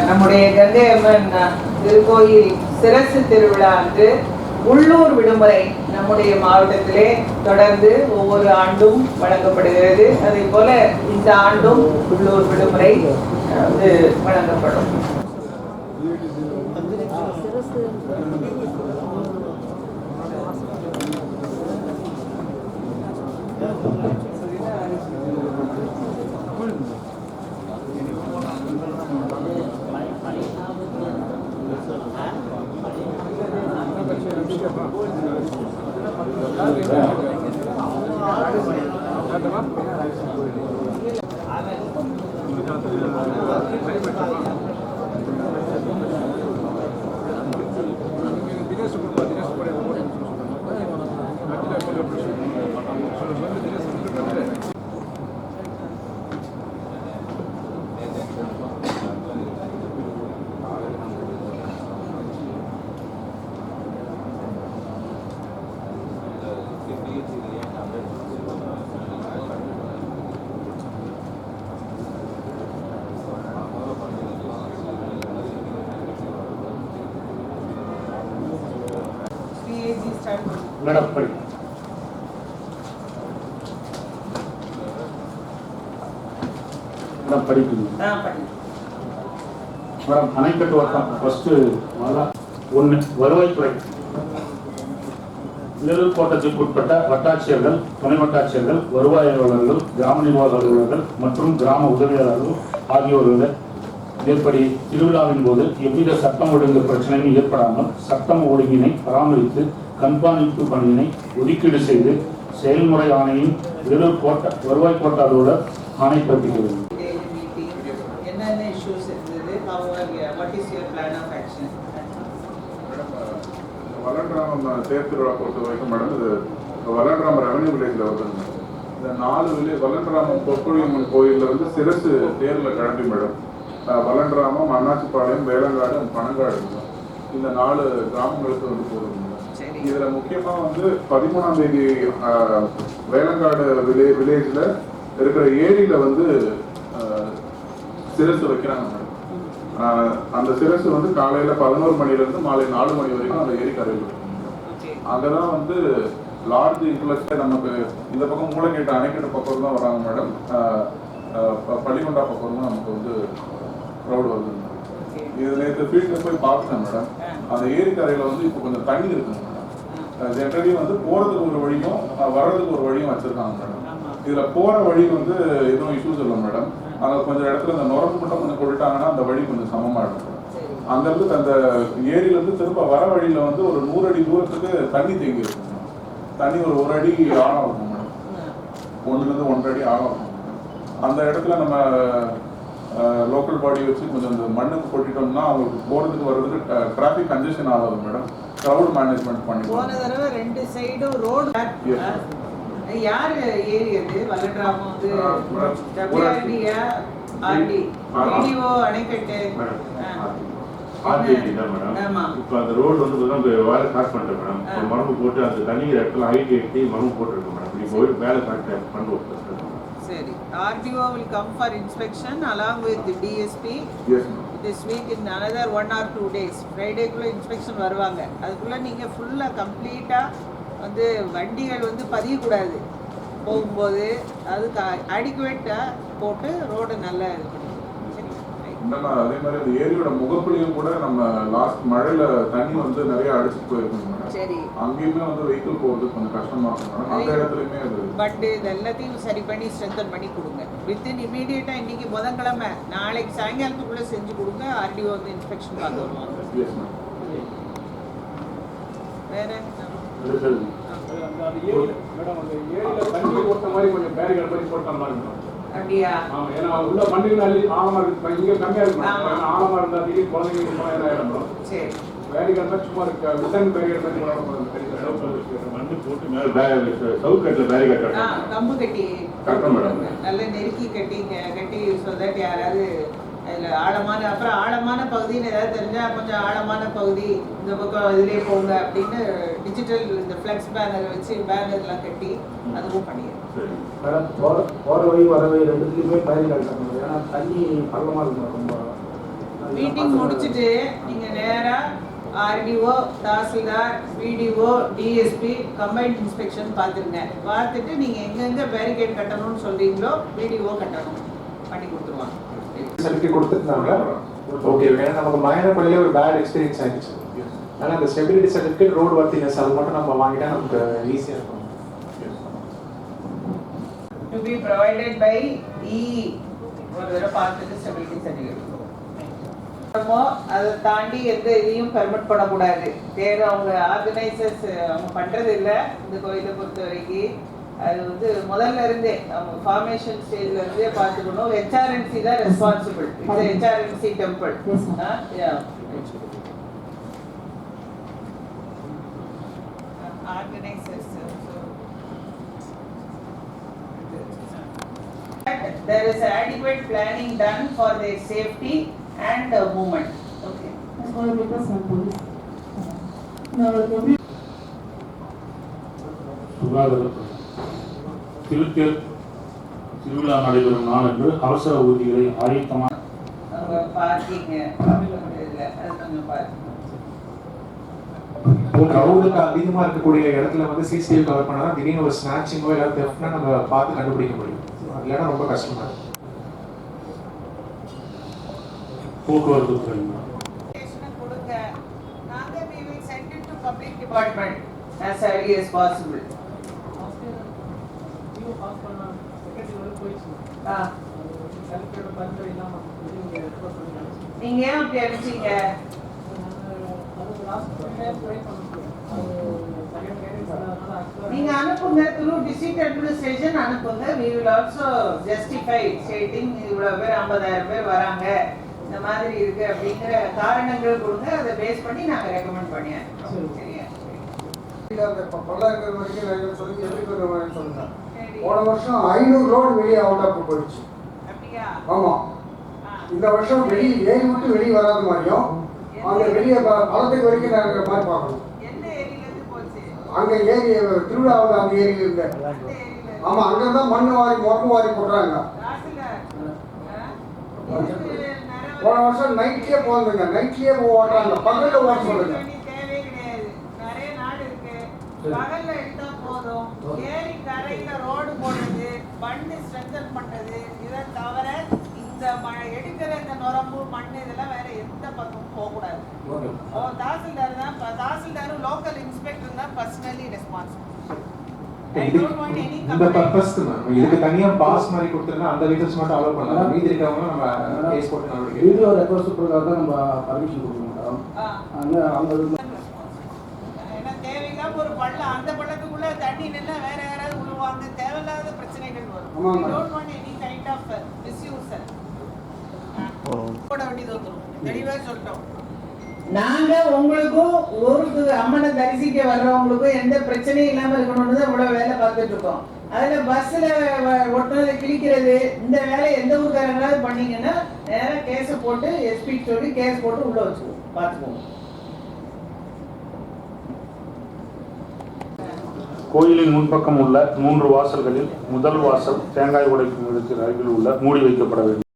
நம்முடைய கங்கை அம்மன் திருக்கோயில் சிரசு திருவிழா அன்று உள்ளூர் விடுமுறை நம்முடைய மாவட்டத்திலே தொடர்ந்து ஒவ்வொரு ஆண்டும் வழங்கப்படுகிறது. அதே போல இந்த ஆண்டும் உள்ளூர் விடுமுறை வழங்கப்படும். மேடம் படி மேடம் படிப்பீங்க மேடம் அணைக்கட்டு வட்டம் ஃபர்ஸ்ட் ஒன்று வருவாய்த்துறை வேலூர் கோட்டத்திற்கு உட்பட்ட வட்டாட்சியர்கள், துணை வட்டாட்சியர்கள், வருவாய் அலுவலர்கள், கிராம நிர்வாக அலுவலர்கள் மற்றும் கிராம உதவியாளர்கள் ஆகியோர்கள் மேற்படி திருவிழாவின் போது எவ்வித சட்டம் ஒழுங்கு பிரச்சனையும் ஏற்படாமல் சட்டம் ஒழுங்கினை பராமரித்து கண்காணிப்பு பணியினை ஒதுக்கீடு செய்து செயல்முறை ஆணையின் வேலூர் கோட்ட வருவாய் கோட்ட அலுவலர் ஆணை பிறப்பிக்கிறது. வல்லன்ராமம் தேர் திருவிழா பொறுத்த வரைக்கும் மேடம் இது வல்லன்ராம ரெவன்யூ வில்லேஜில் வருதுங்க. இந்த 4 வில்லேஜ் வல்லன்ராமம் பொற்கொழியம்மன் கோயிலிருந்து சிரசு தேரில் கிளம்பி மேடம் வல்லன்ராமம், அண்ணாச்சிப்பாளையம், வேளங்காடு, பனங்காடு இந்த 4 கிராமங்களுக்கு போடுங்க. இதில் முக்கியமாக 13ஆம் தேதி வேளங்காடு வில்லேஜில் இருக்கிற ஏரியில் சிரசு வைக்கிறாங்க மேடம். அந்த சிரசு காலையில் 11 மணிலேருந்து மாலை 4 மணி வரைக்கும் அந்த ஏரி கரையில் இருக்கும். அங்கதான் லார்ஜ் இன்ட்ரெஸ்ட் நமக்கு இந்த பக்கம் மூலங்கேட்டு அணைக்கட்டு பக்கம் தான் வராங்க மேடம். பள்ளிகொண்டா பக்கம் தான் நமக்கு க்ரௌட் வருது. இது நேற்று ஃபீல்டில் போய் பார்த்தேன் மேடம். அந்த ஏரி கரையில் இப்போ கொஞ்சம் தண்ணி இருக்குங்க மேடம். ஜென்ரலி போகிறதுக்கு ஒரு வழியும் வர்றதுக்கு ஒரு வழியும் வச்சுருக்காங்க மேடம். இதில் போகிற வழி எதுவும் இஷ்யூஸ் இல்லை மேடம். அங்கே கொஞ்சம் இடத்துல இந்த நுரம்பு மட்டும் கொஞ்சம் கொண்டுட்டாங்கன்னா அந்த வழி கொஞ்சம் சமமாக இருக்கும். அங்கேருந்து அந்த ஏரியிலேருந்து திரும்ப வர வழியில் ஒரு 100 அடி தூரத்துக்கு தண்ணி தேங்கி இருக்கும். தண்ணி ஒரு 1 அடி ஆழம் இருக்கும் மேடம். 1லேருந்து 1.5 அடி ஆழம் இருக்கும். அந்த இடத்துல நம்ம லோக்கல் பாடி வச்சு கொஞ்சம் அந்த மண்ணுக்கு கொட்டிட்டோம்னா அவங்களுக்கு போகிறதுக்கு வர்றதுக்கு டிராஃபிக் கன்ஜெஷன் ஆகாது மேடம். க்ரௌட் மேனேஜ்மெண்ட் பண்ணி போன தடவை 2 சைடும் ரோடு யார் ஏரி அது வல்லன்ராமம் WRDயா RD வீடியோ அணைக்கட்டு இப்போ அந்த ரோடு வேலை ஸ்டார்ட் பண்ணிட்டேன் மேடம். மரபு போட்டு அந்த தண்ணி இடத்துல ஹைட் கட்டி மரபு போட்டுருக்கு மேடம். இப்போ வேலை ஸ்டார்ட் பண்ணுவோம். சரி, RDO will come for inspection along with the DSP. Yes. This week in another 1 or 2 days. Friday குள்ள இன்ஸ்பெக்ஷன் வருவாங்க. அதுக்குள்ள நீங்க ஃபுல்லா கம்ப்ளீட்டா வண்டிகள் பதியக்கூடாது. போகும்போது அதுக்கு அடிக்குவேட்டா போட்டு ரோடு நல்லா இது பண்ணுங்க. அதே மாதிரி அந்த ஏரியோட முகப்புலையும் கூட நம்ம லாஸ்ட் மழையில தண்ணி நிறைய அடிச்சுட்டு போயிருக்கோம். சரி, அங்கேயுமே வெஹிக்கிள் போகிறது கொஞ்சம் கஷ்டமா இருக்கும். அந்த இடத்துலயுமே அது பட் இது எல்லாத்தையும் சரி பண்ணி ஸ்ட்ரென்தன் பண்ணி கொடுங்க. வித்தின் இமீடியட்டா இன்னைக்கு புதன்கிழமை நாளைக்கு சாயங்காலத்துக்குள்ள செஞ்சு கொடுங்க. RDO இன்ஸ்பெக்ஷன் பார்த்து வருவாங்க. வேற அப்படியா? உள்ள மண்ணுக்கு ஆழமா இருக்கு. இங்க கம்மியா இருக்கு. ஆழமா இருந்தா திடீர்னு குழந்தைங்க சரி பேரிகேட் சும்மா இருக்கு. விசன் பேரிகேட் மண்ணு போட்டு மேல சவுக்கட்ல பேரிகேட் கம்பு கட்டி நல்ல நெருக்கி கட்டி ஸோ தட் யாராவது அதில் ஆழமான பகுதின்னு ஏதாவது தெரிஞ்சால் கொஞ்சம் ஆழமான பகுதி இந்த பக்கம் இதிலே போங்க அப்படின்னு டிஜிட்டல் இந்த ஃப்ளெக்ஸ் பேனர் வச்சு பேனர்லாம் கட்டி அதுவும் பண்ணிடுறோம். மேடம் போகிற வழி வர வழி ரெண்டுத்துலையுமே பயிர் கட்டணும். ஏன்னா தண்ணி பள்ளமாக இருக்கும். ரொம்ப மீட்டிங் முடிச்சுட்டு நீங்க நேரா RTO, tahsildar, BDO, DSP combined inspection பார்த்துருங்க. பார்த்துட்டு நீங்க எங்கெங்க பேரிகேட் கட்டணும்னு சொல்றீங்களோ பிடிஓ கட்டணும், பண்ணி கொடுத்துருவாங்க. சர்டிஃபிகேட் கொடுத்துருந்தாங்க. ஓகே, ஏன்னா நமக்கு மயனப்பள்ளியில ஒரு பேட் எக்ஸ்பீரியன்ஸ் ஆயிடுச்சு. ஆனால் அந்த ஸ்டெபிலிட்டி சர்டிஃபிகேட், ரோடு வர்த்தினஸ் அது மட்டும் நம்ம வாங்கிட்டா நமக்கு ஈஸியாக இருக்கும். To be provided by EE ஒரு தடவை பார்த்துட்டு ஸ்டெபிலிட்டி சர்டிஃபிகேட். அதை தாண்டி எந்த இதையும் பெர்மிட் பண்ணக்கூடாது. தேவை அவங்க ஆர்கனைசர்ஸ் அவங்க பண்றது இல்லை. இந்த கோயிலை பொறுத்த வரைக்கும் அது வந்து முதல்ல இருந்தே அவங்க ஃபார்மேஷன் ஸ்டேஜ்ல இருந்தே பார்த்துக்கணும். HRNC தான் responsible. It's HRNC temple. Organizers. There is adequate planning done for their safety and movement. Okay. சுகாதாரத்துறை திருத்தேர் திருவிழா நடைபெறும் நாளன்று அவசர ஊர்திகளை ஆயத்தமாக பார்க்கிங் அது கொஞ்சம் பார்க்கிங் க்ரௌடுக்கு அதிகமாக இருக்கக்கூடிய இடத்துல வந்து சிசிடிவி கவர் பண்ணால் திடீர்னு ஒரு ஸ்நாச்சிங்கோ இல்லை தெஃப்ட்னா நம்ம பார்த்து கண்டுபிடிக்க முடியும். இல்லைன்னா ரொம்ப கஷ்டமா இருக்கும். போக்குவரத்து துறை கொடுங்க. நாங்க we will send it to public department as early as possible. நீங்க ஏன் அப்படி அனுப்பிச்சீங்க? நீங்க அனுப்புங்க, through district administration அனுப்புங்க. we will also justify stating இவ்வளவு பேர் 50,000 பேர் வராங்க, இந்த மாதிரி இருக்கு அப்படிங்கிற காரணங்கள் கொடுங்க. அதை பேஸ் பண்ணி நாங்க ரெக்கமெண்ட் பண்ணியா. சரியா? பல்லாயிரம் வரைக்கும் சொல்லி எப்படி சொல்லுங்க. போன வருஷம் 500 ரோடு வெளியே அவுட் ஆஃப் போயிடுச்சு. அப்படியா? ஆமா, இந்த வருஷம் வெளியே ஏறி விட்டு வெளியே வராத மாதிரியும் அங்க வெளியே பழத்துக்கு வரைக்கும் இருக்கிற மாதிரி பார்க்கணும். எந்த ஏரியில இருந்து போச்சு? அங்க ஏரி திருவிழாவில் அந்த ஏரியில இருந்து. ஆமா, அங்கதான் மண்ணு வாரி மொரம்பு வாரி போடுறாங்க. போன வருஷம் நைட்லயே போகுதுங்க, நைட்லயே ஓடுறாங்க, பகல்ல ஓட சொல்லுங்க. தேவையே கிடையாது. நிறைய நாடு இருக்கு, பகல்ல எடுத்தா போதும். ஏரி கரையில ரோடு போடுறது, மண்ணு ஸ்ட்ரென்தன் பண்றது, இதை தவிர இந்த எடுக்கிற இந்த நுரம்பு மண் இதெல்லாம் வேற எந்த பக்கமும் போகக்கூடாது. தாசில்தார் தான், தாசில்தாரும் லோக்கல் இன்ஸ்பெக்டர் தான் பர்சனலி ரெஸ்பான்சிபிள். இந்த பர்பஸ்க்கு இதுக்கு தனியா பாஸ் மாதிரி கொடுத்துருந்தா அந்த வெஹிக்கிள்ஸ் மட்டும் அலோவ் பண்ணலாம். மீதி இருக்கவங்க நம்ம கேஸ் போட்டு நடவடிக்கை வீடியோ ரெக்வஸ்ட் பிரகாரம் தான் நம்ம பர்மிஷன் கொடுக்கணும் மேடம். ஏன்னா தேவையில்லாம ஒரு பள்ளம், அந்த பள்ளத்துக்குள்ள தண்ணி நின்னா வேற யாராவது உழுவாங்க, தேவையில்லாத பிரச்சனைகள் வரும். Don't want any kind of misuse. போட வேண்டியது வந்துடும். தெளிவா சொல்லிட்டோம். நாங்க உங்களுக்கும் ஊருக்கு அம்மனை தரிசிக்க வர்றவங்களுக்கும் எந்த பிரச்சனையும் இல்லாம இருக்கணும்னு தான் இவ்வளவு வேலை பார்த்துட்டு இருக்கோம். அதுல பஸ்ல ஒட்டுனதை கிழிக்கிறது, இந்த வேலை எந்த ஊருக்காரங்களாவது பண்ணீங்கன்னா நேரம் கேஸ போட்டு எஸ்பி சொல்லி கேஸ் போட்டு உள்ள வச்சுக்குவோம், பார்த்துக்குவோம். கோயிலின் முன்பக்கம் உள்ள 3 வாசல்களில் முதல் வாசல் தேங்காய் உடைக்கும் இடத்தில் அருகில் உள்ள மூடி வைக்கப்பட வேண்டும்.